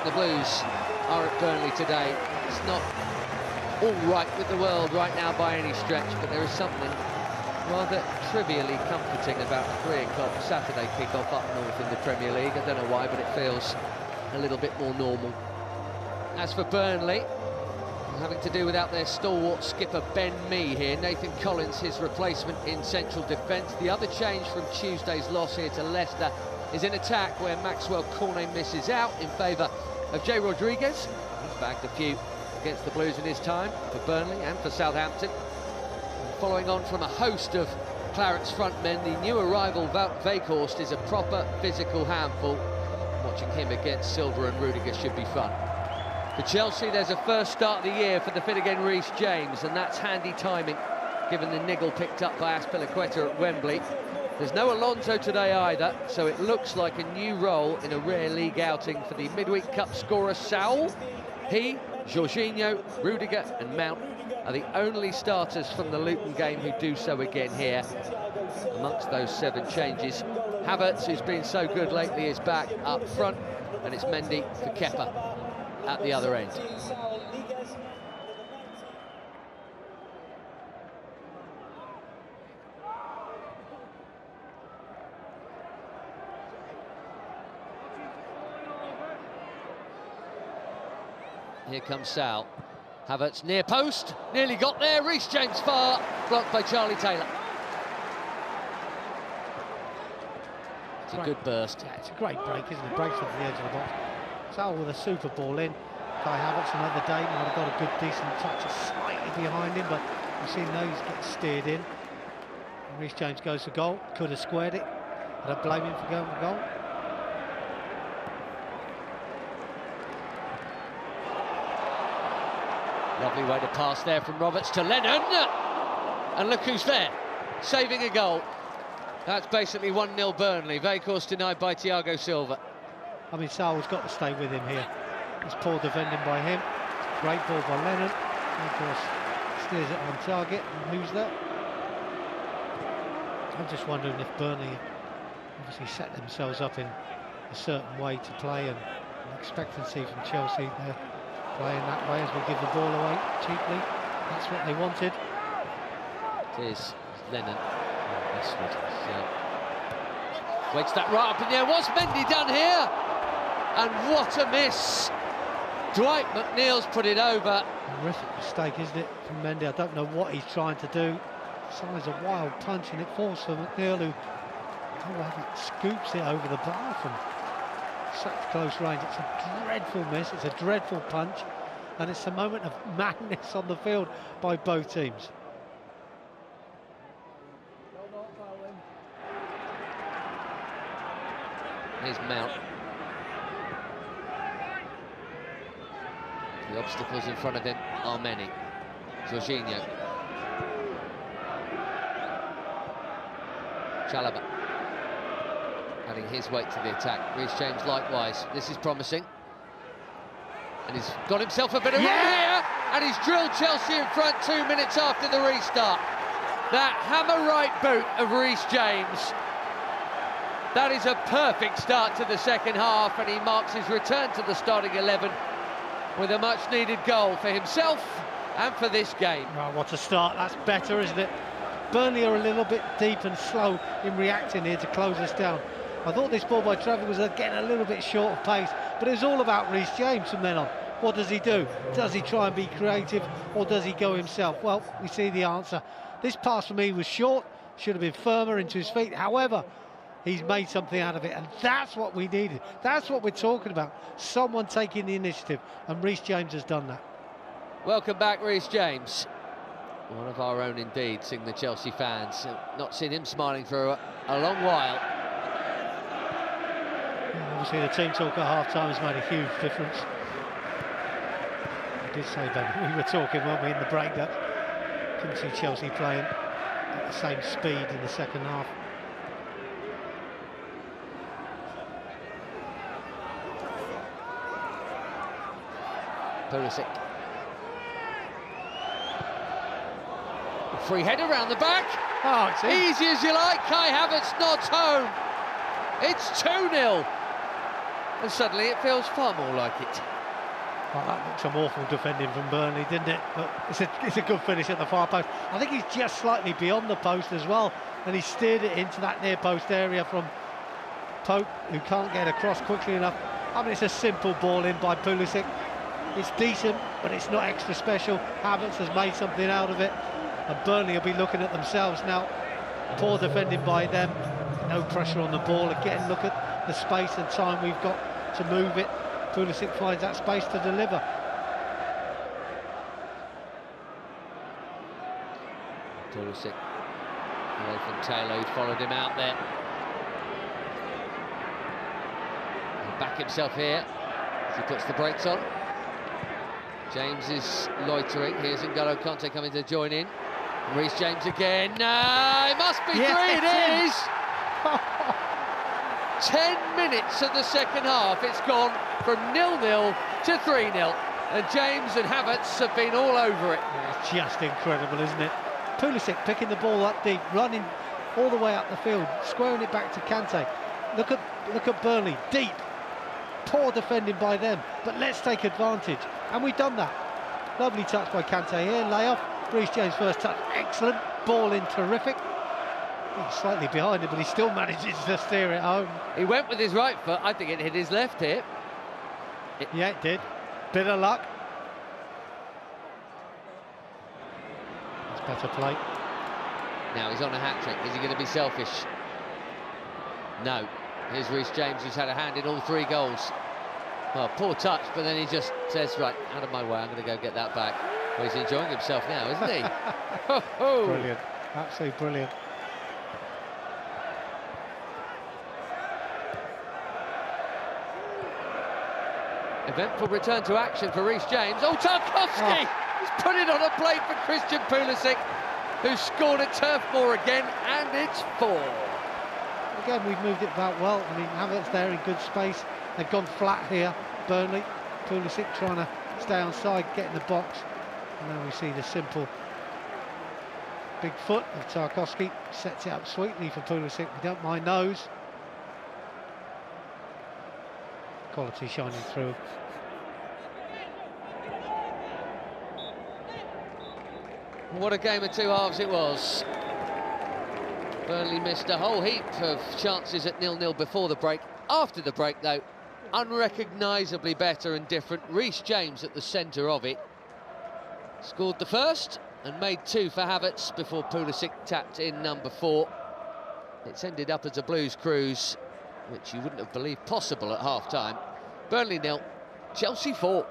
the Blues are at Burnley today. It's not all right with the world right now by any stretch, but there is something rather trivially comforting about the 3 o'clock Saturday kick-off up north in the Premier League. I don't know why, but it feels a little bit more normal. As for Burnley, having to do without their stalwart skipper Ben Mee here. Nathan Collins, his replacement in central defence. The other change from Tuesday's loss here to Leicester is in attack, where Maxwell Cornet misses out in favour of Jay Rodriguez. He's bagged a few against the Blues in his time for Burnley and for Southampton. And following on from a host of Claret's front men, the new arrival Wout Weghorst is a proper physical handful. Watching him against Silva and Rudiger should be fun. For Chelsea, there's a first start of the year for the fit-again Reece James, and that's handy timing, given the niggle picked up by Azpilicueta at Wembley. There's no Alonso today either, so it looks like a new role in a rare league outing for the midweek cup scorer Saul. He, Jorginho, Rudiger and Mount are the only starters from the Luton game who do so again here. Amongst those 7 changes, Havertz, who's been so good lately, is back up front, and it's Mendy for Kepa at the other end. Here comes Sal. Havertz near post, nearly got there. Reece James far, blocked by Charlie Taylor. It's a good burst. Yeah, it's a great break, isn't it? Breaks off the edge of the box. Sal with a super ball in. Kai Havertz another day might have got a good decent touch, slightly behind him, but you see those get steered in. And Reece James goes for goal. Could have squared it. I don't blame him for going for goal. Lovely way to pass there from Roberts to Lennon. And look who's there, saving a goal. That's basically 1-0 Burnley. Weghorst denied by Thiago Silva. I mean, Sal's got to stay with him here. It's poor defending by him. Great ball by Lennon. And of course, steers it on target. And who's that? I'm just wondering if Burnley obviously set themselves up in a certain way to play, and an expectancy from Chelsea. They're playing that way as we give the ball away cheaply. That's what they wanted. It is Lennon. Waits that right up in there. What's Mendy done here? And what a miss! Dwight McNeil's put it over. Horrific mistake, isn't it, from Mendy? I don't know what he's trying to do. Signs a wild punch, and it falls for McNeil, who scoops it over the bar from such close range. It's a dreadful miss, it's a dreadful punch, and it's a moment of madness on the field by both teams. Here's Mount. The obstacles in front of him are many. Jorginho. Chalobah adding his weight to the attack. Reece James likewise. This is promising. And he's got himself a bit of room here, and he's drilled Chelsea in front 2 minutes after the restart. That hammer right boot of Reece James. That is a perfect start to the second half, and he marks his return to the starting 11 with a much-needed goal for himself and for this game. Right, what a start. That's better, isn't it? Burnley are a little bit deep and slow in reacting here to close us down. I thought this ball by Trevor was getting a little bit short of pace, but it was all about Reece James from then on. What does he do? Does he try and be creative, or does he go himself? Well, we see the answer. This pass for me was short, should have been firmer into his feet. However, he's made something out of it, and that's what we needed. That's what we're talking about. Someone taking the initiative, and Reece James has done that. Welcome back, Reece James. One of our own indeed, sing the Chelsea fans. Not seen him smiling for a long while. Yeah, obviously the team talk at half-time has made a huge difference. I did say that we were talking, weren't we, in the break-up. Couldn't see Chelsea playing at the same speed in the second half. Pulisic. Free header around the back. Oh, it's easy as you like. Kai Havertz nods home. It's 2-0. and suddenly it feels far more like it. Well, that looked some awful defending from Burnley, didn't it? But it's a good finish at the far post. I think he's just slightly beyond the post as well, and he steered it into that near post area from Pope, who can't get across quickly enough. I mean, it's a simple ball in by Pulisic. It's decent, but it's not extra special. Havertz has made something out of it, and Burnley will be looking at themselves now. Poor defending by them, no pressure on the ball. Again, look at the space and time we've got to move it. Pulisic finds that space to deliver. Pulisic away from Taylor, who followed him out there. He'll back himself here as he puts the brakes on. James is loitering. Here's N'Golo Kanté coming to join in. Reece James again. No, it must be three. It is. 10 minutes of the second half. It's gone from 0-0 to 3-0. And James and Havertz have been all over it. Yeah, it's just incredible, isn't it? Pulisic picking the ball up deep, running all the way up the field, squaring it back to Kanté. Look at Burnley, deep. Poor defending by them, but let's take advantage. And we've done that. Lovely touch by Kanté here, layoff. Reece James' first touch, excellent. Ball in, terrific. He's slightly behind him, but he still manages to steer it home. He went with his right foot. I think it hit his left here. Yeah, it did. Bit of luck. That's better play. Now he's on a hat-trick. Is he going to be selfish? No. Here's Reece James, who's had a hand in all 3 goals. Well, poor touch, but then he just says, right, out of my way, I'm going to go get that back. Well, he's enjoying himself now, isn't he? Brilliant. Absolutely brilliant. Eventful return to action for Reece James. Oh, Tarkowski! Oh. He's put it on a plate for Christian Pulisic, who's scored at Turf Moor again, and it's 4. Again, we've moved it about well. I mean, Havertz there in good space. They've gone flat here, Burnley. Pulisic trying to stay on side, get in the box. And now we see the simple big foot of Tarkowski. Sets it up sweetly for Pulisic. We don't mind those. Quality shining through. What a game of 2 halves it was. Burnley missed a whole heap of chances at 0-0 before the break. After the break, though, unrecognisably better and different. Reece James at the centre of it. Scored the first and made 2 for Havertz before Pulisic tapped in number 4. It's ended up as a Blues cruise, which you wouldn't have believed possible at half-time. Burnley 0, Chelsea 4.